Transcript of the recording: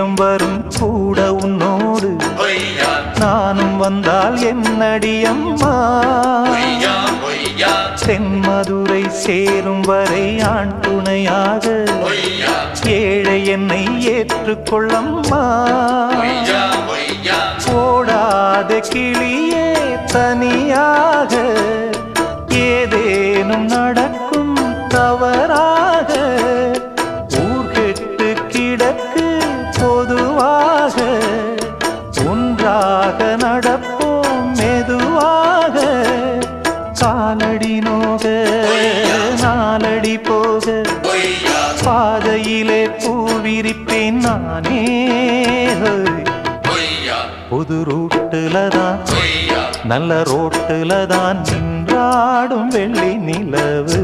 தெய்வம் வரும் கூட உன்னோடு நானும் வந்தால் என்னடியம்மா தென்மதுரை சேரும் வரை ஆண் துணையாக ஏழை என்னை ஏற்றுக்கொள்ளம்மா ஓடாத கிளியே தனியாக ஏதேனும் நடக்கும் தவறாக ஊர்கெட்டு கிடக்கு பொதுவாக ஒன்றாக நடப்போம் மெதுவாக காலடி நோக நாலடி போக பாதையிலே பூவிரிப்பேன் நானே புது ரூட்டுலதான் நல்ல ரோட்டுலதான் நின்றாடும் வெள்ளி நிலவு